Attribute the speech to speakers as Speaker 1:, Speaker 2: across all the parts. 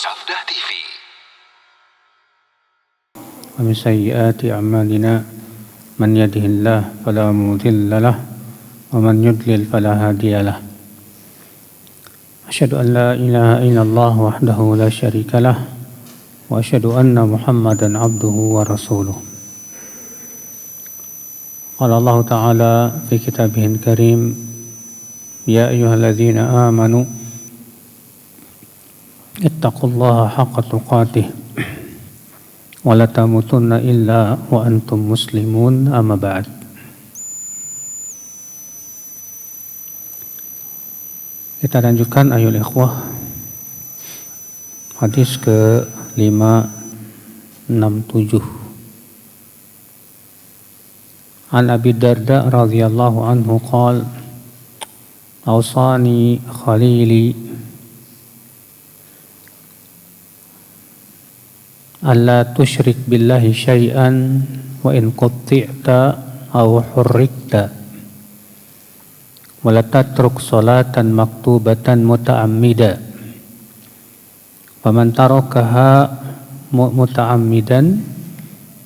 Speaker 1: Safdah TV.
Speaker 2: ومن سيئات أعمالنا من يهده الله فلا مضل له ومن يضلل فلا هادي له أشهد أن لا إله إلا الله وحده لا شريك له وأشهد أن محمدا عبده ورسوله قال الله تعالى في كتابه الكريم يا أيها الذين آمنوا اتقوا الله حق تقاته ولا تموتن إلا وأنتم مسلمون أما بعد. Kita lanjutkan ayol ikhwah hadis ke 567. An Abi Darda radhiyallahu anhu qala awsani khalili alla tusyrik billahi syai'an wa in qutti'ta aw hurrikta wa la tatruk salatan maktubatan muta'ammida faman tarakaha muta'ammidan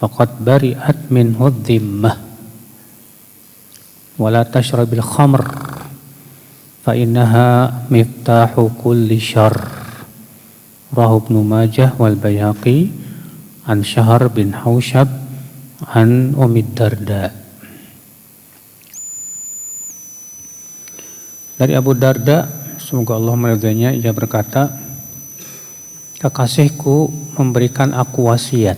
Speaker 2: faqad bari'at minhu dhimmah wa la tashrabil khamr fa innaha miftahu kulli syarr rawahu Ibnu Majah wal Baihaqi an Syahr bin Haushab an Ummi Darda. Dari Abu Darda, semoga Allah meridainya, ia berkata, kekasihku memberikan aku wasiat.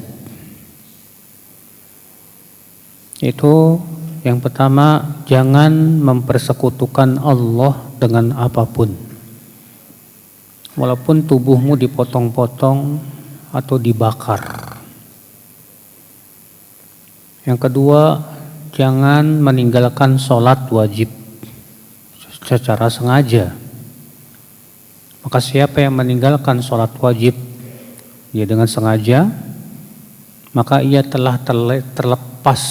Speaker 2: Itu yang pertama, jangan mempersekutukan Allah dengan apapun. Walaupun tubuhmu dipotong-potong atau dibakar. Yang kedua, jangan meninggalkan sholat wajib secara sengaja. Maka siapa yang meninggalkan sholat wajib ya dengan sengaja, maka ia telah terlepas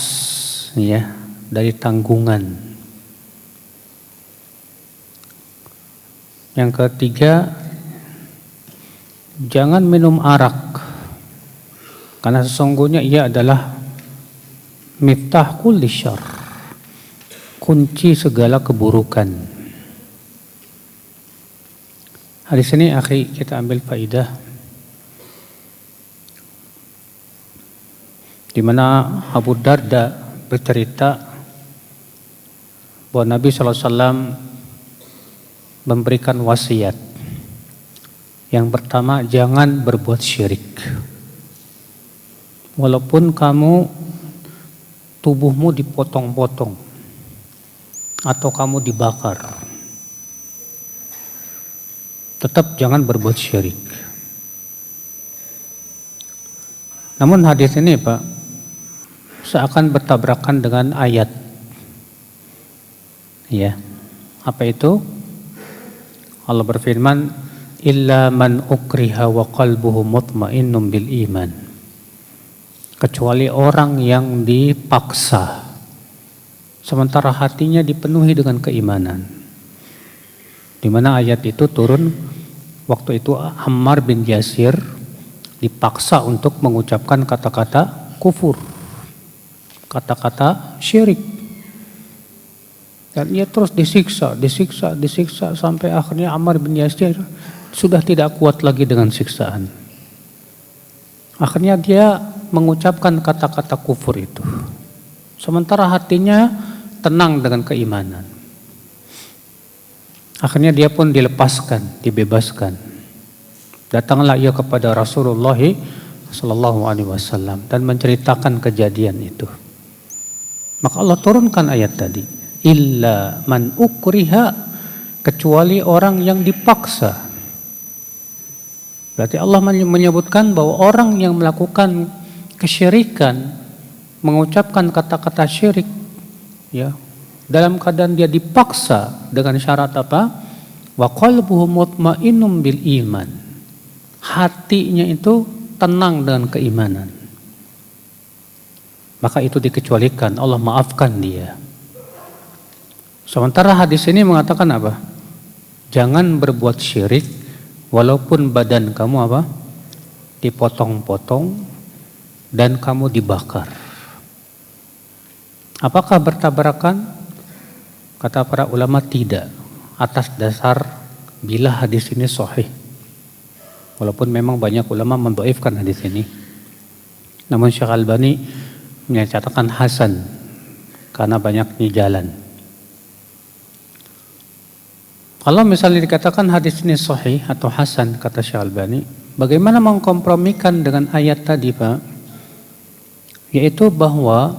Speaker 2: ya dari tanggungan. Yang ketiga, jangan minum arak, karena sesungguhnya ia adalah miftah kulli syarr, kunci segala keburukan. Hadis ini akhi kita ambil faidah, di mana Abu Darda bercerita bahwa Nabi SAW memberikan wasiat. Yang pertama, jangan berbuat syirik. Walaupun kamu tubuhmu dipotong-potong atau kamu dibakar, tetap jangan berbuat syirik. Namun hadis ini Pak seakan bertabrakan dengan ayat. Ya. Apa itu? Allah berfirman, illa man ukriha wa qalbuhu mutmainnun bil iman. Kecuali orang yang dipaksa sementara hatinya dipenuhi dengan keimanan. Di mana ayat itu turun waktu itu Ammar bin Yasir dipaksa untuk mengucapkan kata-kata kufur, kata-kata syirik. Dan ia terus disiksa sampai akhirnya Ammar bin Yasir sudah tidak kuat lagi dengan siksaan. Akhirnya dia mengucapkan kata-kata kufur itu. Sementara hatinya tenang dengan keimanan. Akhirnya dia pun dilepaskan, dibebaskan. Datanglah ia kepada Rasulullah sallallahu alaihi wasallam dan menceritakan kejadian itu. Maka Allah turunkan ayat tadi, illa man ukriha, kecuali orang yang dipaksa. Berarti Allah menyebutkan bahwa orang yang melakukan kesyirikan, mengucapkan kata-kata syirik, ya, dalam keadaan dia dipaksa dengan syarat apa? Wa qalbuhu mutmainnun bil iman. Hatinya itu tenang dengan keimanan. Maka itu dikecualikan, Allah maafkan dia. Sementara hadis ini mengatakan apa? Jangan berbuat syirik walaupun badan kamu apa? Dipotong-potong dan kamu dibakar. Apakah bertabrakan? Kata para ulama tidak, atas dasar bila hadis ini sahih. Walaupun memang banyak ulama mendhaifkan hadis ini. Namun Syekh Albani menyatakan hasan karena banyaknya jalan. Kalau misalnya dikatakan hadis ini sahih atau hasan kata Syekh Albani, bagaimana mengkompromikan dengan ayat tadi, Pak? Yaitu bahwa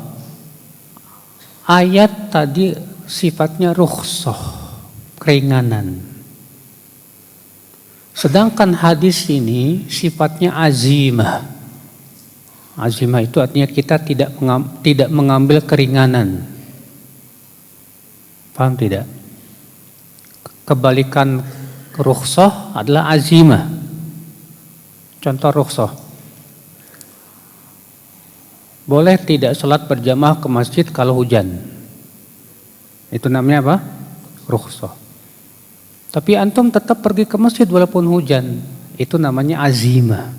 Speaker 2: ayat tadi sifatnya rukhsah, keringanan. Sedangkan hadis ini sifatnya azimah. Azimah itu artinya kita tidak mengambil keringanan. Paham tidak? Kebalikan rukhsah adalah azimah. Contoh rukhsah. Boleh tidak sholat berjamaah ke masjid kalau hujan. Itu namanya apa? Rukhsah. Tapi antum tetap pergi ke masjid walaupun hujan. Itu namanya azimah.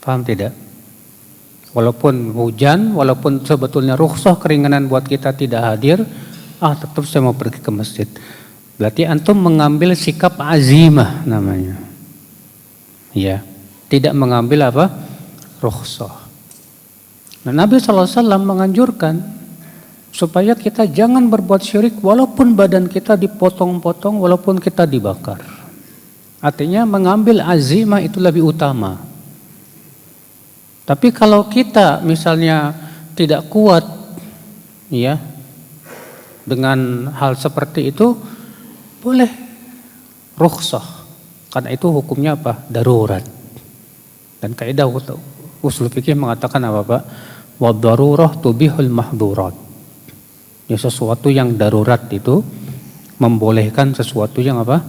Speaker 2: Paham tidak? Walaupun hujan, walaupun sebetulnya rukhsah keringanan buat kita tidak hadir, tetap saya mau pergi ke masjid. Berarti antum mengambil sikap azimah namanya. Ya, tidak mengambil apa? Rukhsah. Nah, Nabi SAW menganjurkan supaya kita jangan berbuat syirik walaupun badan kita dipotong-potong, walaupun kita dibakar. Artinya mengambil azimah itu lebih utama. Tapi kalau kita misalnya tidak kuat ya dengan hal seperti itu, boleh rukhsah. Karena itu hukumnya apa? Darurat. Dan kaidah usul fikih mengatakan apa, Pak? Wa darurah tubihul mahdhurat. Ya, sesuatu yang darurat itu membolehkan sesuatu yang apa?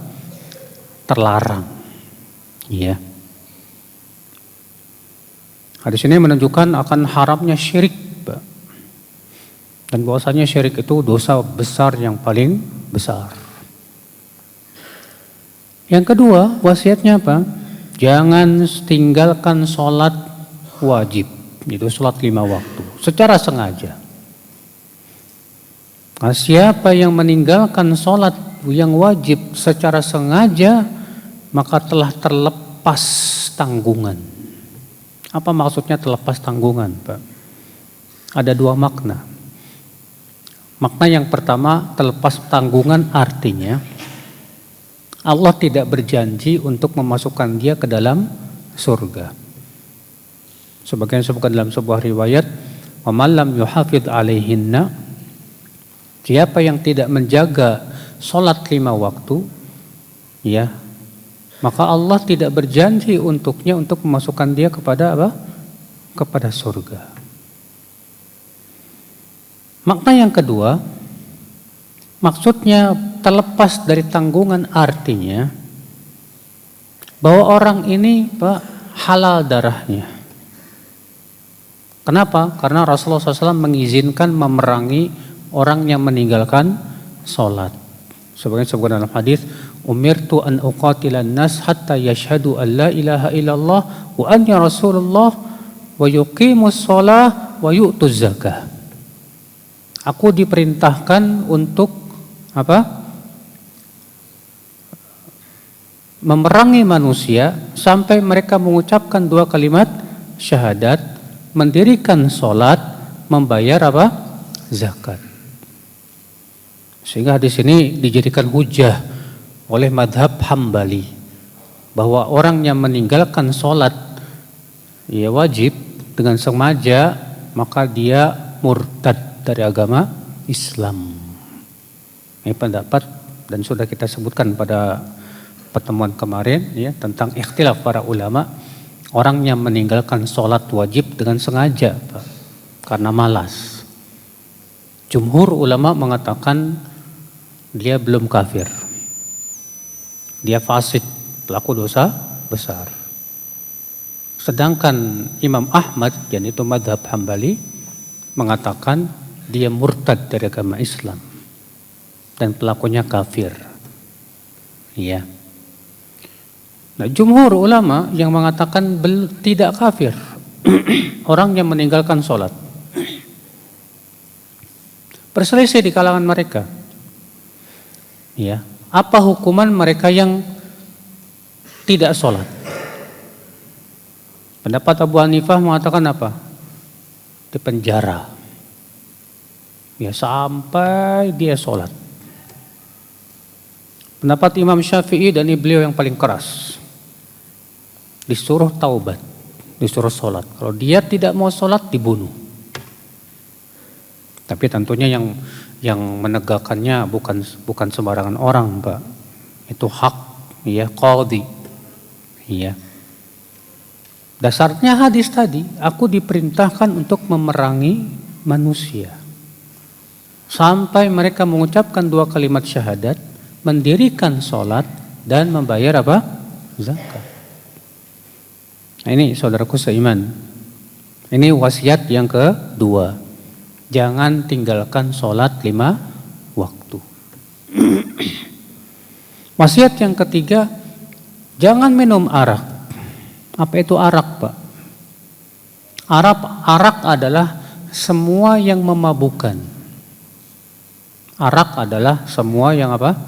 Speaker 2: Terlarang. Iya. Hadis ini menunjukkan akan haramnya syirik, Pak. Dan bahwasanya syirik itu dosa besar yang paling besar. Yang kedua, wasiatnya apa? Jangan tinggalkan sholat wajib, itu sholat 5 waktu, secara sengaja. Nah, siapa yang meninggalkan sholat yang wajib secara sengaja, maka telah terlepas tanggungan. Apa maksudnya terlepas tanggungan, Pak? Ada 2 makna. Makna yang pertama, terlepas tanggungan artinya Allah tidak berjanji untuk memasukkan dia ke dalam surga. Sebagaimana disebutkan dalam sebuah riwayat, "Wa man lam yuhafidz 'alaihinna", siapa yang tidak menjaga sholat 5 waktu, ya, maka Allah tidak berjanji untuknya untuk memasukkan dia kepada apa? Kepada surga. Makna yang kedua, maksudnya terlepas dari tanggungan artinya bahwa orang ini, Pak, halal darahnya. Kenapa? Karena Rasulullah SAW mengizinkan memerangi orang yang meninggalkan sholat. Sebagaimana disebutkan dalam hadis, umirtu an uqatilan nas hatta yashhadu an la ilaha illallah wa anna rasulullah wa yuqimus shalah wa yu'tuz zakah. Aku diperintahkan untuk apa? Memerangi manusia sampai mereka mengucapkan 2 kalimat syahadat, mendirikan sholat, membayar apa? Zakat. Sehingga hadis ini dijadikan hujah oleh madhab Hambali bahwa orang yang meninggalkan sholat ya wajib dengan sengaja, maka dia murtad dari agama Islam. Ini pendapat dan sudah kita sebutkan pada pertemuan kemarin ya, tentang ikhtilaf para ulama, orang yang meninggalkan sholat wajib dengan sengaja, Pak, karena malas. Jumhur ulama mengatakan dia belum kafir, dia fasik, pelaku dosa besar. Sedangkan Imam Ahmad, yang itu madhab Hambali, mengatakan dia murtad dari agama Islam dan pelakunya kafir. Ya. Nah, jumhur ulama yang mengatakan tidak kafir orang yang meninggalkan sholat. Berselisih di kalangan mereka. Ya, apa hukuman mereka yang tidak sholat? Pendapat Abu Hanifah mengatakan apa? Dipenjara. Ya, sampai dia sholat. Pendapat Imam Syafi'i dan beliau yang paling keras, disuruh taubat, disuruh sholat. Kalau dia tidak mau sholat, dibunuh. Tapi tentunya yang menegakkannya bukan sembarangan orang, Pak. Itu hak, ya, qadhi. Ya. Dasarnya hadis tadi, aku diperintahkan untuk memerangi manusia. Sampai mereka mengucapkan 2 kalimat syahadat, mendirikan sholat, dan membayar apa? Zakat. Nah, ini saudaraku seiman. Ini wasiat yang kedua. Jangan tinggalkan sholat 5 waktu. Wasiat yang ketiga, jangan minum arak. Apa itu arak, Pak? Arak adalah semua yang memabukkan. Arak adalah semua yang apa?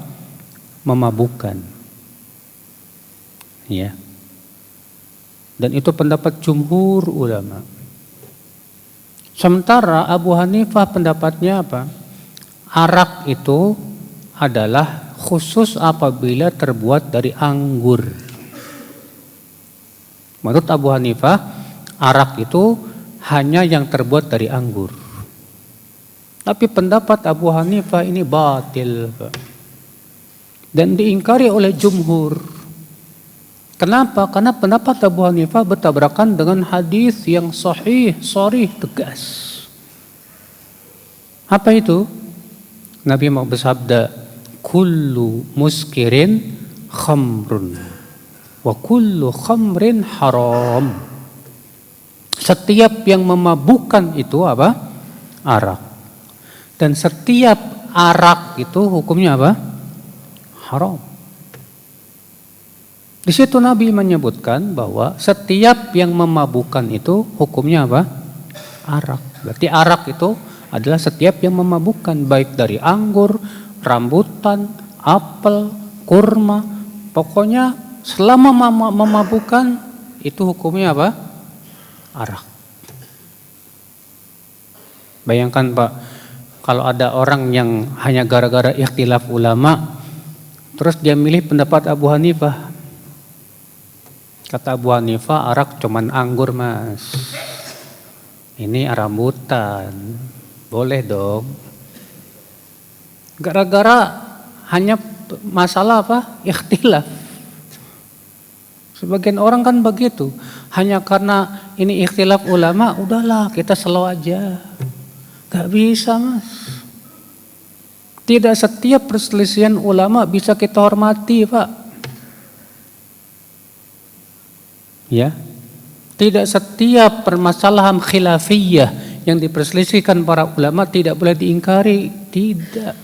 Speaker 2: Memabukkan. Ya. Dan itu pendapat jumhur ulama. Sementara Abu Hanifah pendapatnya apa? Arak itu adalah khusus apabila terbuat dari anggur. Menurut Abu Hanifah, arak itu hanya yang terbuat dari anggur. Tapi pendapat Abu Hanifah ini batil, dan diingkari oleh jumhur. Kenapa? Karena pendapat Abu Hanifah bertabrakan dengan hadis yang sahih, sharih, tegas. Apa itu? Nabi mau bersabda, kullu muskirin khamrun wa kullu khamrin haram. Setiap yang memabukkan itu apa? Arak. Dan setiap arak itu hukumnya apa? Haram. Di situ Nabi menyebutkan bahwa setiap yang memabukkan itu hukumnya apa? Arak. Berarti arak itu adalah setiap yang memabukkan, baik dari anggur, rambutan, apel, kurma. Pokoknya selama memabukkan itu hukumnya apa? Arak. Bayangkan, Pak, kalau ada orang yang hanya gara-gara ikhtilaf ulama terus dia milih pendapat Abu Hanifah. Kata Abu Hanifah, arak cuman anggur, Mas. Ini rambutan. Boleh dong. Gara-gara hanya masalah apa? Ikhtilaf. Sebagian orang kan begitu. Hanya karena ini ikhtilaf ulama, udahlah kita slow aja. Gak bisa, Mas. Tidak setiap perselisihan ulama bisa kita hormati, Pak. Ya, tidak setiap permasalahan khilafiyah yang diperselisihkan para ulama tidak boleh diingkari. Tidak.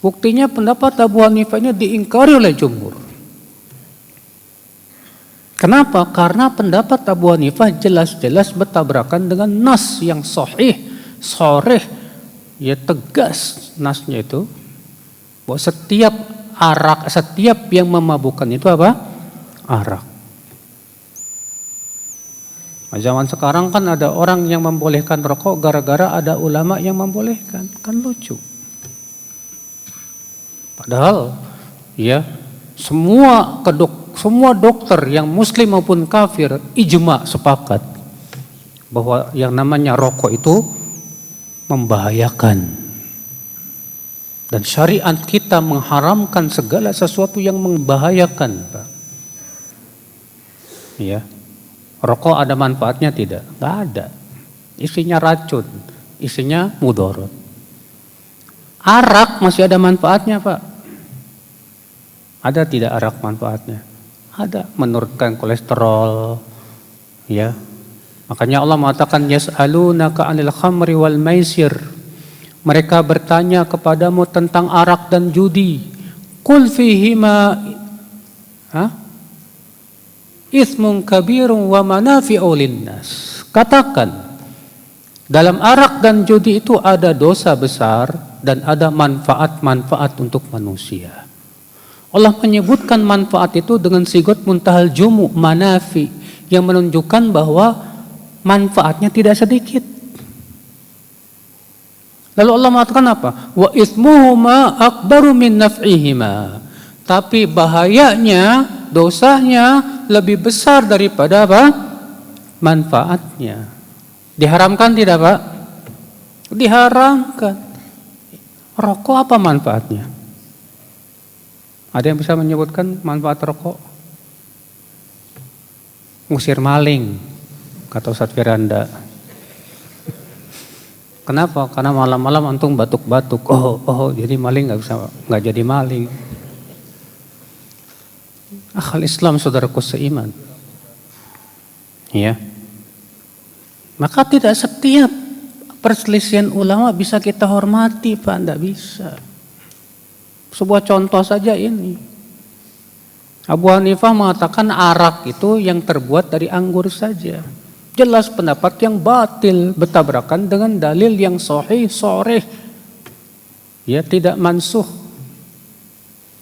Speaker 2: Buktinya pendapat Abu Hanifah ini diingkari oleh jumhur. Kenapa? Karena pendapat Abu Hanifah jelas-jelas bertabrakan dengan nas yang sahih, sharih, ya tegas nasnya itu. Bahwa setiap arak, setiap yang memabukkan itu apa? Arak. Nah, zaman sekarang kan ada orang yang membolehkan rokok gara-gara ada ulama yang membolehkan. Kan lucu. Padahal ya semua dokter yang muslim maupun kafir ijma sepakat bahwa yang namanya rokok itu membahayakan. Dan syariat kita mengharamkan segala sesuatu yang membahayakan, Pak. Ya. Rokok ada manfaatnya tidak? Tidak ada. Isinya racun, isinya mudarat. Arak masih ada manfaatnya, Pak. Ada tidak arak manfaatnya? Ada, menurunkan kolesterol. Ya. Makanya Allah mengatakan yas'alunaka 'anil khamri wal maisir. Mereka bertanya kepadamu tentang arak dan judi. Qul fihima itsmun kabirun wa manafi'u linnas. Katakan, dalam arak dan judi itu ada dosa besar dan ada manfaat-manfaat untuk manusia. Allah menyebutkan manfaat itu dengan sigot muntahal jumu, manafi, yang menunjukkan bahwa manfaatnya tidak sedikit. Lalu Allah mengatakan apa? Wa itsmuhuma akbaru min naf'ihima. Tapi bahayanya, dosanya lebih besar daripada apa? Manfaatnya. Diharamkan tidak, Pak? Diharamkan. Rokok apa manfaatnya? Ada yang bisa menyebutkan manfaat rokok? Ngusir maling, kata Ustaz Firanda. Kenapa? Karena malam-malam antum batuk-batuk. Oh, jadi maling nggak jadi maling. Akhal Islam, saudaraku seiman. Ya. Maka tidak setiap perselisihan ulama bisa kita hormati, Pak. Tidak bisa. Sebuah contoh saja ini. Abu Hanifah mengatakan arak itu yang terbuat dari anggur saja. Jelas pendapat yang batil, bertabrakan dengan dalil yang sahih, sharih. Ya, tidak mansuh.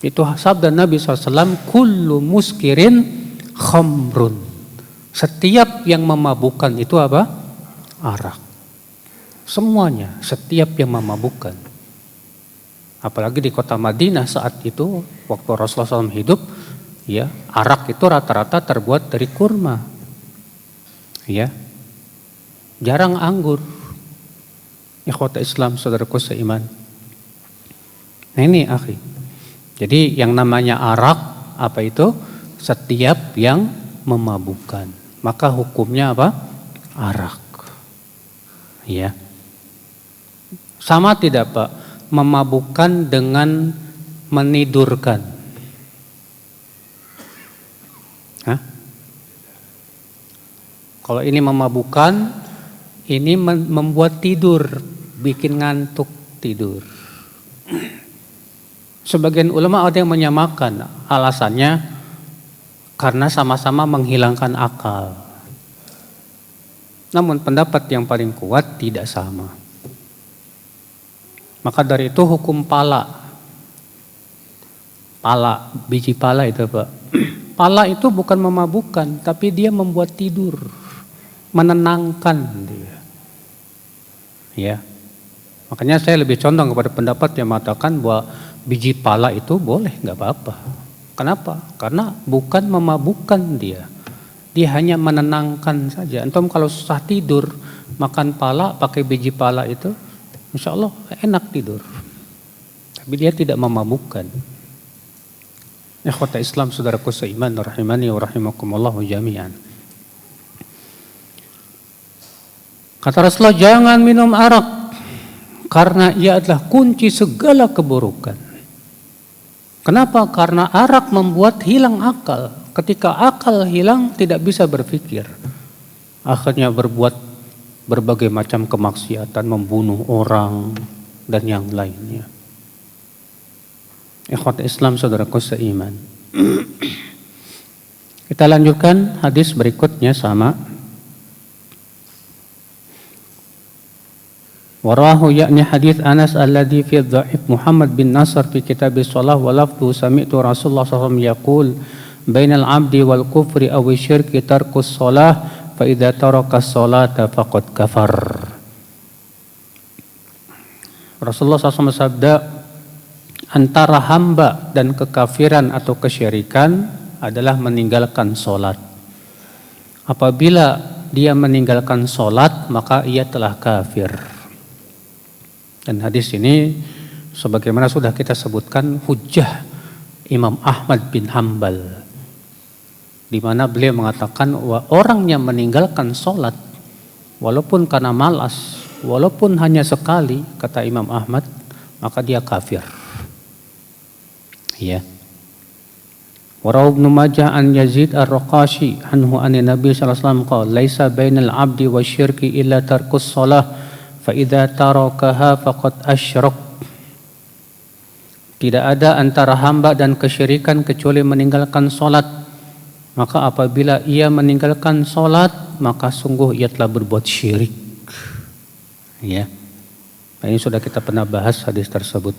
Speaker 2: Itu sabda Nabi SAW, kullu muskirin khamrun. Setiap yang memabukkan itu apa? Arak. Semuanya, setiap yang memabukkan. Apalagi di kota Madinah saat itu, waktu Rasulullah SAW hidup, ya, arak itu rata-rata terbuat dari kurma. Ya. Jarang anggur. Ikhwata Islam, saudaraku seiman. Nah ini, akhi. Jadi yang namanya arak apa itu? Setiap yang memabukkan. Maka hukumnya apa? Arak. Ya. Sama tidak, Pak? Memabukkan dengan menidurkan. Hah? Kalau ini memabukkan, ini membuat tidur, bikin ngantuk tidur. Sebagian ulama ada yang menyamakan, alasannya karena sama-sama menghilangkan akal. Namun pendapat yang paling kuat tidak sama. Maka dari itu hukum pala, biji pala itu, Pak. Pala itu bukan memabukkan, tapi dia membuat tidur, menenangkan dia. Ya, makanya saya lebih condong kepada pendapat yang mengatakan bahwa biji pala itu boleh, nggak apa-apa. Kenapa? Karena bukan memabukkan dia. Dia hanya menenangkan saja. Antum kalau susah tidur, makan pala, pakai biji pala itu, insya Allah enak tidur. Tapi dia tidak memabukkan. Ikhwata Islam, saudaraku seiman, rahimani wa rahimakumullah jami'an. Kata Rasulullah, jangan minum arak, karena ia adalah kunci segala keburukan. Kenapa? Karena arak membuat hilang akal. Ketika akal hilang, tidak bisa berpikir. Akhirnya berbuat berbagai macam kemaksiatan, membunuh orang, dan yang lainnya. Ikhwat Islam, saudaraku seiman. Kita lanjutkan hadis berikutnya sama. Warahu yakni hadis Anas alladhi fi dhaif Muhammad bin Nasr fi kitab as-salah wa lafdhu sami'tu Rasulullah SAW yaqul bainal abdi wal kufri aw syirki tarkus shalah fa idza taraka sholata faqad kafar. Rasulullah SAW bersabda, antara hamba dan kekafiran atau kesyirikan adalah meninggalkan sholat. Apabila dia meninggalkan sholat, maka ia telah kafir. Dan hadis ini sebagaimana sudah kita sebutkan hujjah Imam Ahmad bin Hanbal, di mana beliau mengatakan orang yang meninggalkan sholat walaupun karena malas, walaupun hanya sekali, kata Imam Ahmad, maka dia kafir. Ya. Waraw Ibnu Majah an Yazid ar-Raqashi anhu an Nabi sallallahu alaihi wasallam qala laisa bainal abdi wasyirki illa tarkus shalah fa idza tarakaha faqad asyrak. Tidak ada antara hamba dan kesyirikan kecuali meninggalkan salat. Maka apabila ia meninggalkan sholat, maka sungguh ia telah berbuat syirik. Ya, ini sudah kita pernah bahas hadis tersebut.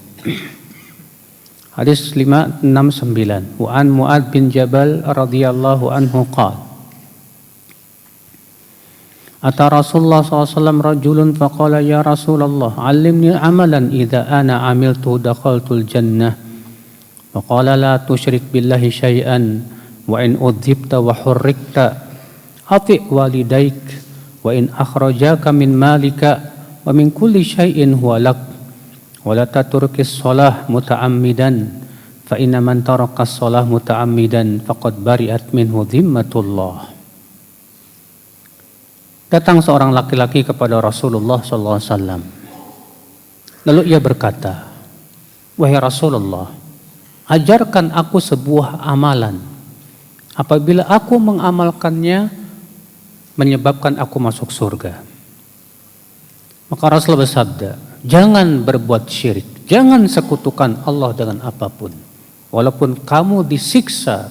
Speaker 2: Hadis 569. Wa an Mu'adz bin Jabal radhiyallahu anhu qala Ata Rasulullah SAW rajulun faqala ya Rasulullah allimni amalan idza ana amiltu dakhaltul jannah. Faqala la tusyrik billahi syai'an wa in udzibta wa hurrikta ati walidaik wa in akhrajaka min malika wa min kulli syai'in huwa lak wa la tatrukis shalah muta'ammidan fa inna man taraka shalah muta'ammidan faqad bari'at minhu dhimmatullah. Datang seorang laki-laki kepada Rasulullah SAW. Lalu ia berkata, wahai Rasulullah, ajarkan aku sebuah amalan. Apabila aku mengamalkannya, menyebabkan aku masuk surga. Maka Rasulullah bersabda, jangan berbuat syirik, jangan sekutukan Allah dengan apapun, walaupun kamu disiksa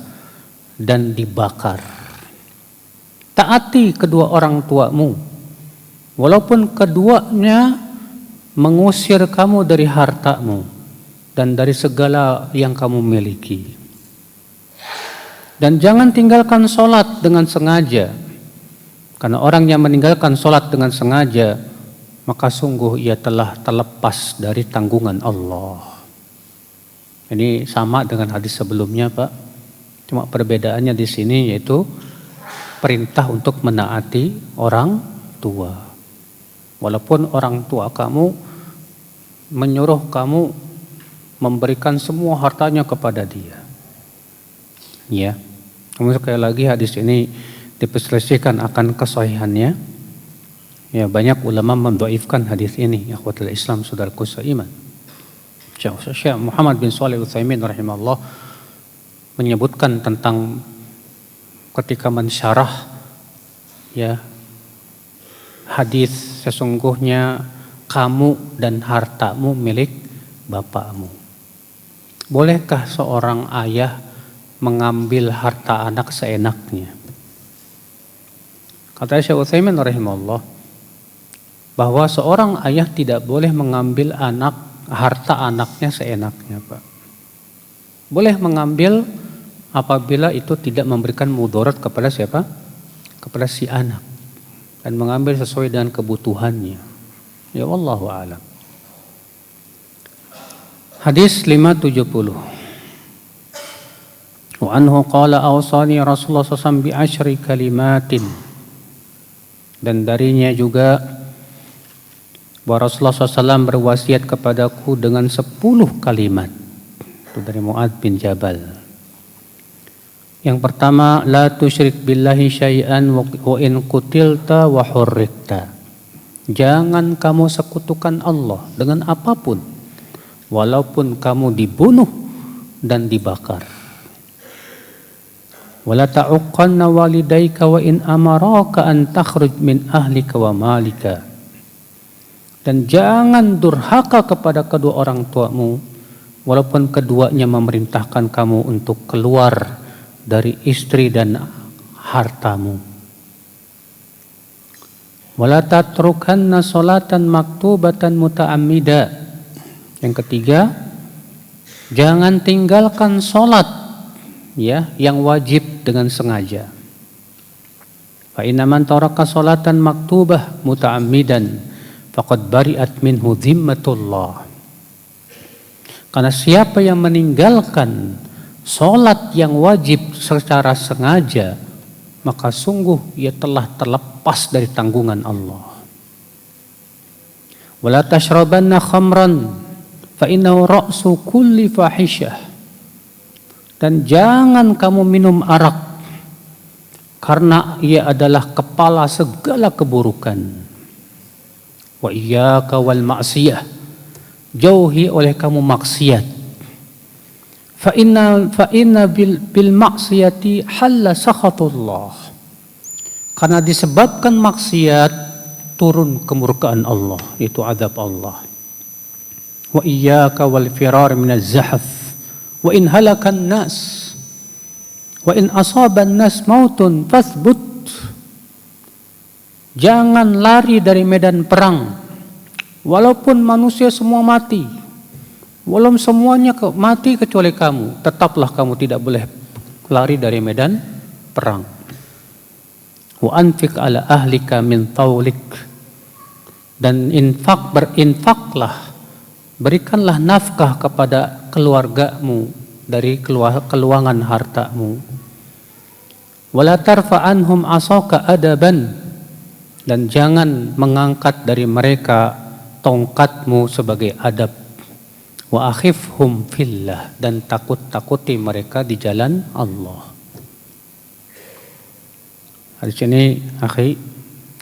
Speaker 2: dan dibakar. Taati kedua orang tuamu, walaupun keduanya mengusir kamu dari hartamu dan dari segala yang kamu miliki. Dan jangan tinggalkan sholat dengan sengaja, karena orang yang meninggalkan sholat dengan sengaja, maka sungguh ia telah terlepas dari tanggungan Allah. Ini sama dengan hadis sebelumnya, Pak. Cuma perbedaannya di sini yaitu perintah untuk menaati orang tua. Walaupun orang tua kamu menyuruh kamu memberikan semua hartanya kepada dia. Ya. Kemudian sekali lagi hadis ini diperselisihkan akan kesahihannya. Ya, banyak ulama mendhaifkan hadis ini. Ikhwatul Islam, saudaraku seiman. Syekh Muhammad bin Shalih Al-Utsaimin rahimahullah menyebutkan tentang ketika mensyarah ya hadis, sesungguhnya kamu dan hartamu milik bapakmu. Bolehkah seorang ayah mengambil harta anak seenaknya? Kata Syekh Utsaimin rahimahullah bahwa seorang ayah tidak boleh mengambil harta anaknya seenaknya, Pak. Boleh mengambil apabila itu tidak memberikan mudarat kepada siapa? Kepada si anak, dan mengambil sesuai dengan kebutuhannya. Ya wallahu a'lam. Hadis 570. Wa anhu qala awsani Rasulullah SAW bi asyri kalimatin. Dan darinya juga bahwa Rasulullah SAW berwasiat kepadaku dengan 10 kalimat. Itu dari Mu'adz bin Jabal. Yang pertama, la tusyrik billahi syai'an wa in qutilta wa hurrikta. Jangan kamu sekutukan Allah dengan apapun, walaupun kamu dibunuh dan dibakar. Wala ta'uqqanna walidayka wa in amaraka an takhruj min ahlika wa malika. Dan jangan durhaka kepada kedua orang tuamu, walaupun keduanya memerintahkan kamu untuk keluar dari istri dan hartamu. Wala tatrukanna sholatan maktubatan muta'ammida. Yang ketiga, jangan tinggalkan sholat ya yang wajib dengan sengaja. Fa inna man taraka sholatan maktubah muta'ammidan faqad bari'at minhu dhimmatullah. Karena siapa yang meninggalkan sholat yang wajib secara sengaja, maka sungguh ia telah terlepas dari tanggungan Allah. Wala tashrabanna khamran fa innahu ra'su kulli fahisyah. Dan jangan kamu minum arak, karena ia adalah kepala segala keburukan. Wa iyyaka wal ma'siyah. Jauhi oleh kamu maksiat. Fa inna bil maksiyati halla sakhatullah. Karena disebabkan maksiat turun kemurkaan Allah, itu azab Allah. Wa iyyaka wal firar minaz zahaf wa in halakan nas Wa in asaban nas mautun fathbut. Jangan lari dari medan perang. Walaupun manusia semua mati, walaupun semuanya mati kecuali kamu, tetaplah kamu tidak boleh lari dari medan perang. Wa anfiq ala ahlika min taulik. Dan berinfaklah, berikanlah nafkah kepada keluargamu dari keluangan hartamu. Wala tarfa anhum asaka adaban. Dan jangan mengangkat dari mereka tongkatmu sebagai adab. Wa akhifhum fillah. Dan takut-takuti mereka di jalan Allah. Hadis ini akhi,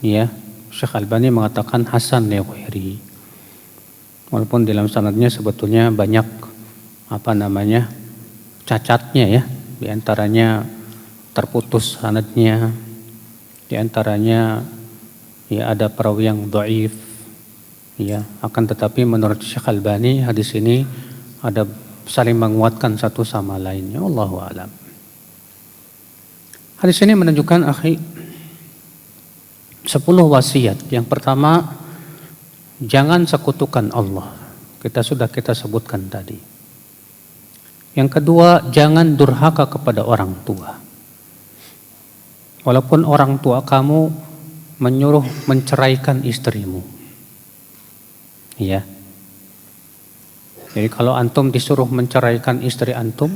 Speaker 2: ya, Syekh Albani mengatakan hasan li ghairi. Walaupun dalam sanadnya sebetulnya banyak cacatnya ya. Di antaranya terputus sanadnya. Di antaranya ya ada perawi yang dhaif. Ya, akan tetapi menurut Syekh Albani hadis ini ada saling menguatkan satu sama lainnya. Wallahu a'lam. Hadis ini menunjukkan akhi 10 wasiat. Yang pertama, jangan sekutukan Allah. Kita sebutkan tadi. Yang kedua, jangan durhaka kepada orang tua. Walaupun orang tua kamu menyuruh menceraikan istrimu. Ya. Jadi kalau antum disuruh menceraikan istri antum,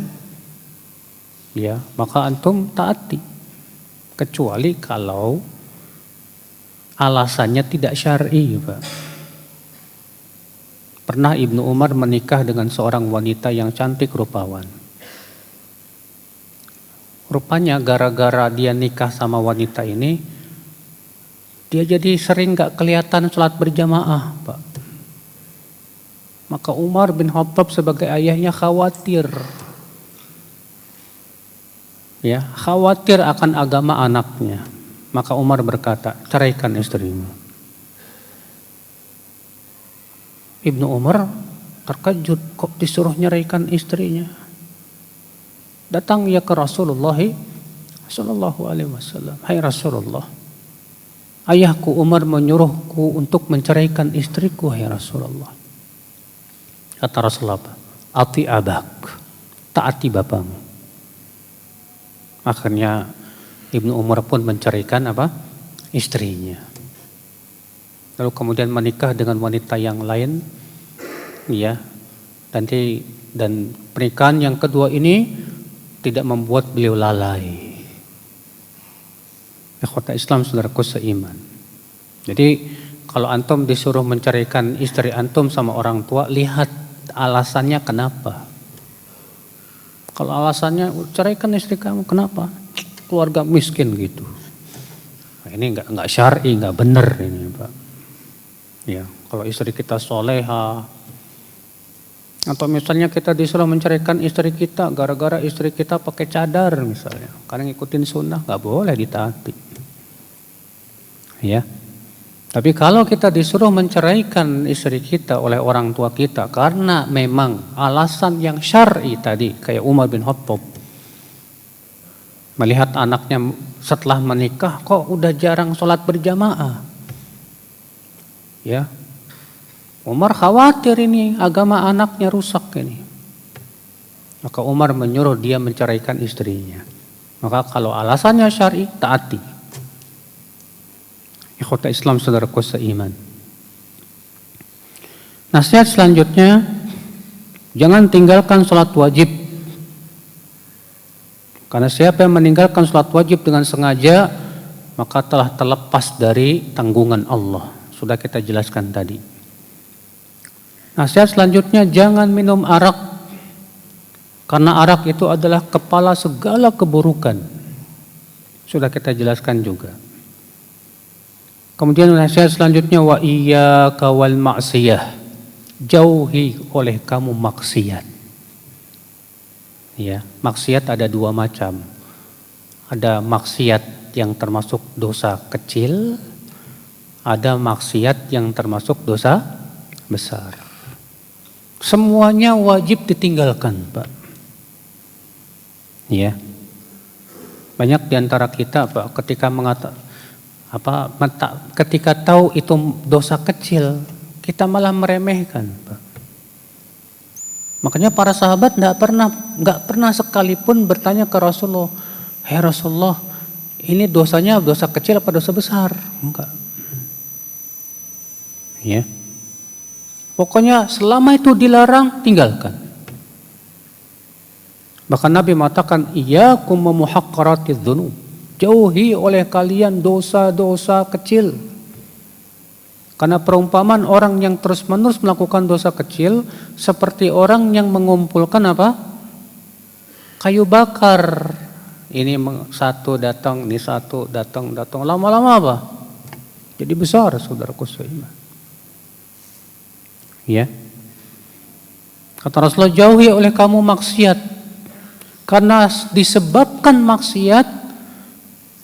Speaker 2: ya, maka antum taati. Kecuali kalau alasannya tidak syar'i, Pak. Pernah Ibnu Umar menikah dengan seorang wanita yang cantik rupawan. Rupanya gara-gara dia nikah sama wanita ini, dia jadi sering gak kelihatan sholat berjamaah, Pak. Maka Umar bin Khattab sebagai ayahnya khawatir. Ya, khawatir akan agama anaknya. Maka Umar berkata, ceraikan istrimu. Ibnu Umar terkejut, kok disuruh nyeraikan istrinya. Datang ia ke Rasulullah sallallahu alaihi wasallam. Hai Rasulullah, ayahku Umar menyuruhku untuk menceraikan istriku, hai Rasulullah. Kata Rasulullah, ati abak, taati bapamu. Akhirnya Ibnu Umar pun menceraikan istrinya. Lalu kemudian menikah dengan wanita yang lain, ya. Dan pernikahan yang kedua ini tidak membuat beliau lalai. Ikhwata Islam, saudaraku seiman. Jadi kalau antum disuruh menceraikan istri antum sama orang tua, lihat alasannya kenapa. Kalau alasannya ceraikan istri kamu, kenapa? Keluarga miskin gitu. Nah, ini enggak syar'i, enggak benar ini, Pak. Ya, kalau istri kita soleha, atau misalnya kita disuruh menceraikan istri kita gara-gara istri kita pakai cadar misalnya, karena ngikutin sunnah, enggak boleh ditaati. Ya. Tapi kalau kita disuruh menceraikan istri kita oleh orang tua kita karena memang alasan yang syar'i tadi, kayak Umar bin Khattab melihat anaknya setelah menikah kok udah jarang sholat berjamaah, ya, Umar khawatir ini agama anaknya rusak ini. Maka Umar menyuruh dia menceraikan istrinya. Maka kalau alasannya syar'i, taati. Ikhwata Islam, saudaraku seiman. Nasihat selanjutnya, jangan tinggalkan sholat wajib. Karena siapa yang meninggalkan sholat wajib dengan sengaja, maka telah terlepas dari tanggungan Allah. Sudah kita jelaskan tadi. Nasihat selanjutnya, jangan minum arak. Karena arak itu adalah kepala segala keburukan. Sudah kita jelaskan juga. Kemudian nasihat selanjutnya, wa iyyaka wal ma'siyah. Jauhi oleh kamu maksiat. Ya, maksiat ada dua macam. Ada maksiat yang termasuk dosa kecil, ada maksiat yang termasuk dosa besar. Semuanya wajib ditinggalkan, Pak. Ya. Banyak di antara kita Pak, ketika tahu itu dosa kecil, kita malah meremehkan Pak. Makanya para sahabat nggak pernah sekalipun bertanya ke Rasulullah, "Hei Rasulullah, ini dosanya dosa kecil apa dosa besar?" Enggak. Ya. Pokoknya selama itu dilarang, tinggalkan. Bahkan Nabi mengatakan, "Iyyakum wa muhaqqaratiz dzunub." Jauhi oleh kalian dosa-dosa kecil. Karena perumpamaan orang yang terus-menerus melakukan dosa kecil seperti orang yang mengumpulkan apa? Kayu bakar. Ini satu datang, ini satu datang. Lama-lama apa? Jadi besar, saudaraku seiman. Ya. Kata Rasulullah, jauhi oleh kamu maksiat. Karena disebabkan maksiat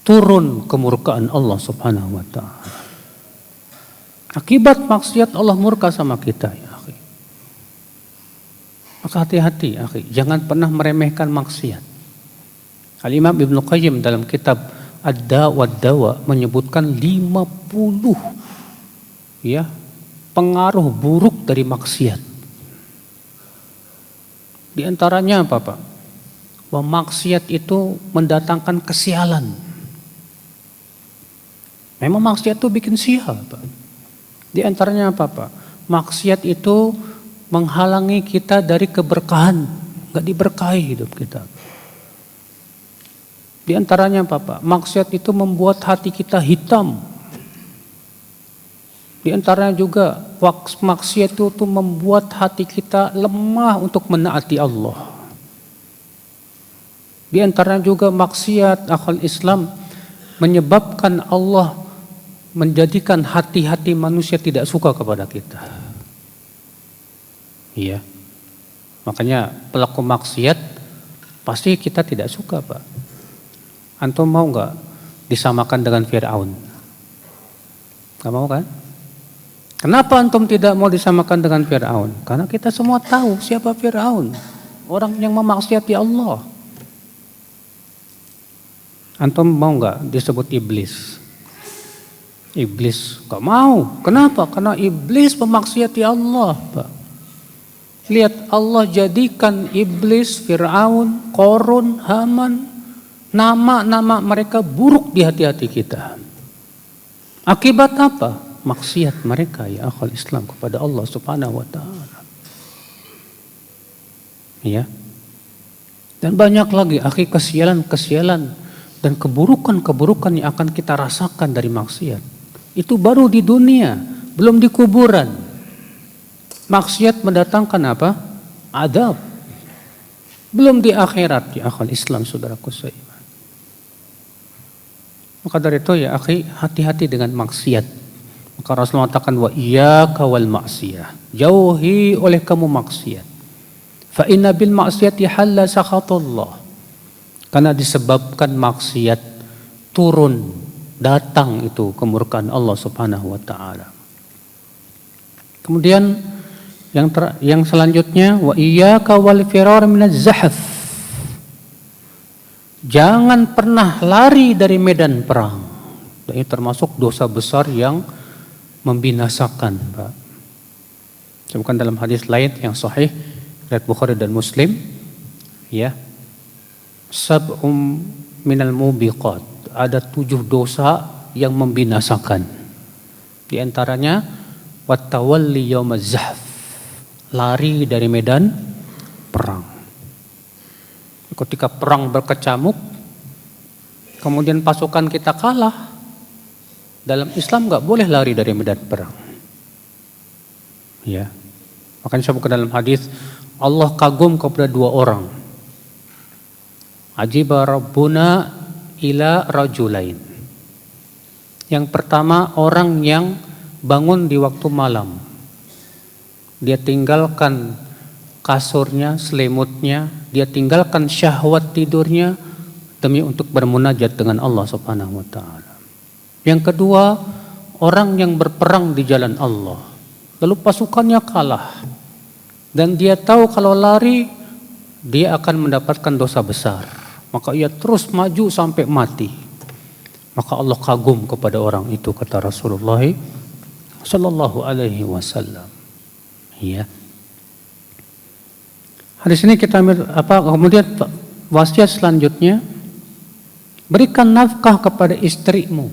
Speaker 2: turun kemurkaan Allah Subhanahu wa taala. Akibat maksiat Allah murka sama kita ya akhi. Maka hati-hati akhi, jangan pernah meremehkan maksiat. Al-Imam Ibnu Qayyim dalam kitab Ad-Da' wad-Dawa menyebutkan 50 ya pengaruh buruk dari maksiat. Di antaranya apa Pak? Bahwa maksiat itu mendatangkan kesialan. Memang maksiat itu bikin sial Pak. Di antaranya apa Pak? Maksiat itu menghalangi kita dari keberkahan, nggak diberkahi hidup kita. Di antaranya apa Pak? Maksiat itu membuat hati kita hitam. Di antaranya juga maksiat itu membuat hati kita lemah untuk menaati Allah. Di antaranya juga maksiat akal Islam menyebabkan Allah menjadikan hati-hati manusia tidak suka kepada kita. Iya. Makanya pelaku maksiat pasti kita tidak suka Pak. Antum mau nggak disamakan dengan Fir'aun? Nggak mau kan? Kenapa antum tidak mau disamakan dengan Fir'aun? Karena kita semua tahu siapa Fir'aun. Orang yang memaksiati Allah. Antum mau nggak disebut iblis? Iblis gak mau. Kenapa? Karena iblis memaksiati Allah Pak. Lihat Allah jadikan iblis, Fir'aun, Qarun, Haman, nama-nama mereka buruk di hati-hati kita. Akibat apa? Maksiat mereka ya akal Islam kepada Allah Subhanahu wa taala. Ya. Dan banyak lagi akhi kesialan-kesialan dan keburukan-keburukan yang akan kita rasakan dari maksiat. Itu baru di dunia, belum di kuburan. Maksiat mendatangkan apa? Adab. Belum di akhirat ya akal Islam saudaraku seiman. Maka dari itu ya akhi, hati-hati dengan maksiat. Maka Rasulullah mengatakan wa iyyaka wal ma'siyah. Jauhi oleh kamu maksiat. Fa inna bil ma'siyati halla sakhatullah. Karena disebabkan maksiat turun datang itu kemurkaan Allah Subhanahu wa taala. Kemudian yang selanjutnya wa iyyaka wal firar minaz zahf. Jangan pernah lari dari medan perang. Dan ini termasuk dosa besar yang membinasakan, Pak. Sebutkan dalam hadis lain yang sahih riwayat Bukhari dan Muslim, ya. Sab'um minal mubiqat. Ada 7 dosa yang membinasakan. Di antaranya wattawalli yaumaz zahf. Lari dari medan perang. Ketika perang berkecamuk, kemudian pasukan kita kalah. Dalam Islam nggak boleh lari dari medan perang. Ya. Makanya saya buka dalam hadis Allah kagum kepada 2 orang. Ajiba rabbuna ila rajulain. Yang pertama orang yang bangun di waktu malam. Dia tinggalkan kasurnya, selimutnya, dia tinggalkan syahwat tidurnya demi untuk bermunajat dengan Allah Subhanahu wa taala. Yang kedua, orang yang berperang di jalan Allah. Lalu pasukannya kalah. Dan dia tahu kalau lari dia akan mendapatkan dosa besar. maka ia terus maju sampai mati. Maka Allah kagum kepada orang itu, kata Rasulullah sallallahu alaihi wasallam. Ya. Hadis ini kita kemudian wasiat selanjutnya, berikan nafkah kepada istrimu.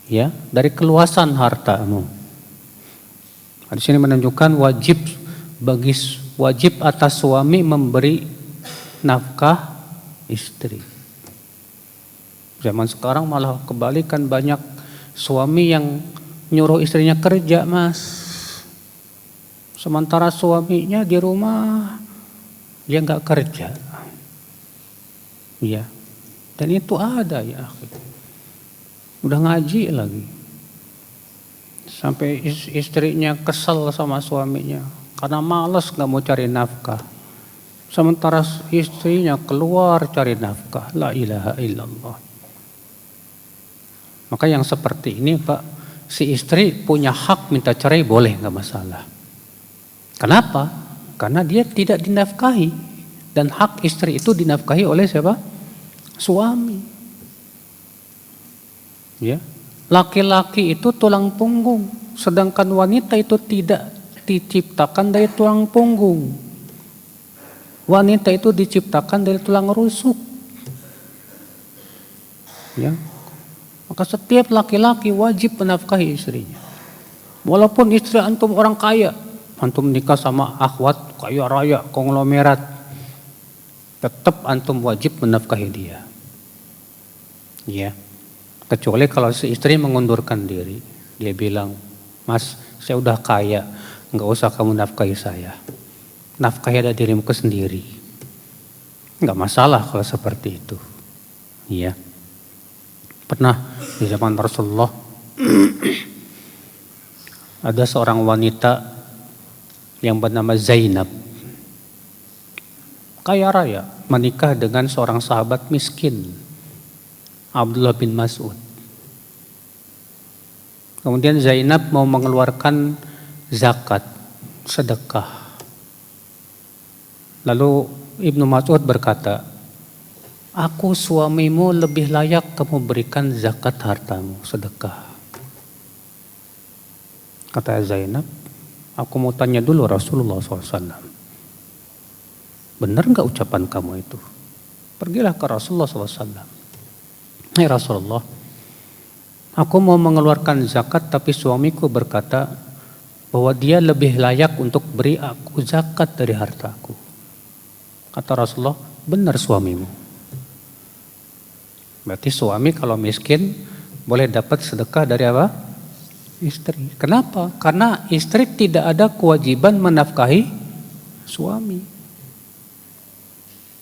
Speaker 2: Ya, dari keluasan hartamu. Hadis ini menunjukkan wajib atas suami memberi nafkah istri. Zaman sekarang malah kebalikan, banyak suami yang nyuruh istrinya kerja, Mas. Sementara suaminya di rumah dia nggak kerja. Ya. Dan itu ada ya. Udah ngaji lagi. Sampai istrinya kesel sama suaminya karena malas nggak mau cari nafkah. Sementara istrinya keluar cari nafkah. La ilaha illallah. Maka yang seperti ini Pak, si istri punya hak minta cerai, boleh, nggak masalah. Kenapa? Karena dia tidak dinafkahi, dan hak istri itu dinafkahi oleh siapa? Suami. Ya, laki-laki itu tulang punggung, sedangkan wanita itu tidak diciptakan dari tulang punggung. Wanita itu diciptakan dari tulang rusuk. Ya. Maka setiap laki-laki wajib menafkahi istrinya. Walaupun istri antum orang kaya, antum nikah sama akhwat kaya raya konglomerat, tetap antum wajib menafkahi dia. Ya. Kecuali kalau si istri mengundurkan diri, dia bilang, "Mas, saya udah kaya, nggak usah kamu nafkahi saya. Nafkahi ada dirimu sendiri." Nggak masalah kalau seperti itu. Ya. Pernah di zaman Rasulullah ada seorang wanita yang bernama Zainab, kaya raya, menikah dengan seorang sahabat miskin, Abdullah bin Mas'ud. Kemudian Zainab mau mengeluarkan zakat, sedekah. Lalu Ibnu Mas'ud berkata, "Aku suamimu lebih layak kamu berikan zakat hartamu, sedekah." Kata Zainab, "Aku mau tanya dulu Rasulullah SAW. Benar nggak ucapan kamu itu?" Pergilah ke Rasulullah SAW. "Hai Rasulullah, aku mau mengeluarkan zakat tapi suamiku berkata bahwa dia lebih layak untuk beri aku zakat dari hartaku." Kata Rasulullah, "Benar suamimu." Berarti suami kalau miskin boleh dapat sedekah dari apa? Istri. Kenapa? Karena istri tidak ada kewajiban menafkahi suami.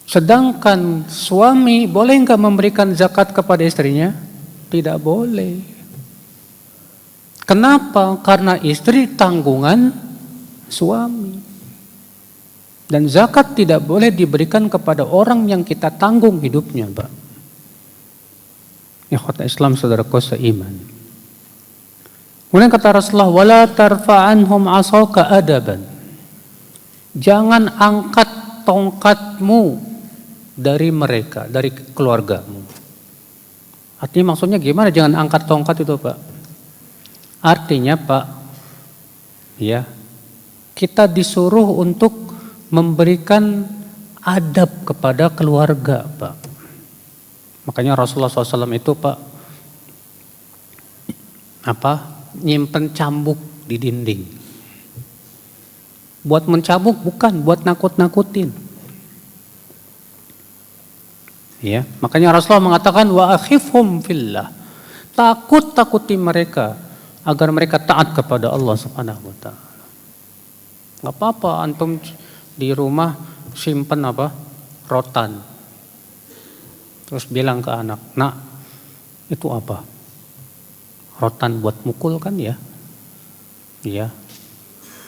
Speaker 2: Sedangkan suami boleh nggak memberikan zakat kepada istrinya? Tidak boleh. Kenapa? Karena istri tanggungan suami. Dan zakat tidak boleh diberikan kepada orang yang kita tanggung hidupnya, Pak. Ikhwat Islam, saudaraku seiman. Kemudian kata Rasulullah, "Wala tarfa'anhum 'asauka adaban." Jangan angkat tongkatmu dari mereka, dari keluargamu. Artinya maksudnya gimana jangan angkat tongkat itu, Pak? Artinya, Pak, ya, kita disuruh untuk memberikan adab kepada keluarga, Pak. Makanya Rasulullah SAW itu, Pak, nyimpen cambuk di dinding. Buat mencambuk, bukan buat nakut-nakutin. Ya, makanya Rasulullah mengatakan wa akhifhum fillah. Takut-takuti mereka agar mereka taat kepada Allah Subhanahu wa taala. Enggak apa-apa antum di rumah simpen rotan. Terus bilang ke anak, "Nak, itu apa?" "Rotan buat mukul kan ya?" "Iya.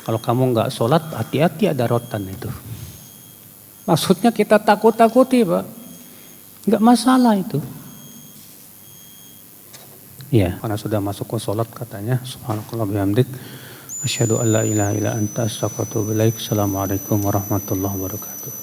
Speaker 2: Kalau kamu nggak sholat, hati-hati ada rotan itu." Maksudnya kita takut-takuti, Pak. Nggak masalah itu. Ya, karena sudah masuk ke sholat katanya. Subhanakallah bihamdik. Asyhadu an la ilaha illa anta astaghfiruka wa atubu ilaik. Assalamualaikum warahmatullahi wabarakatuh.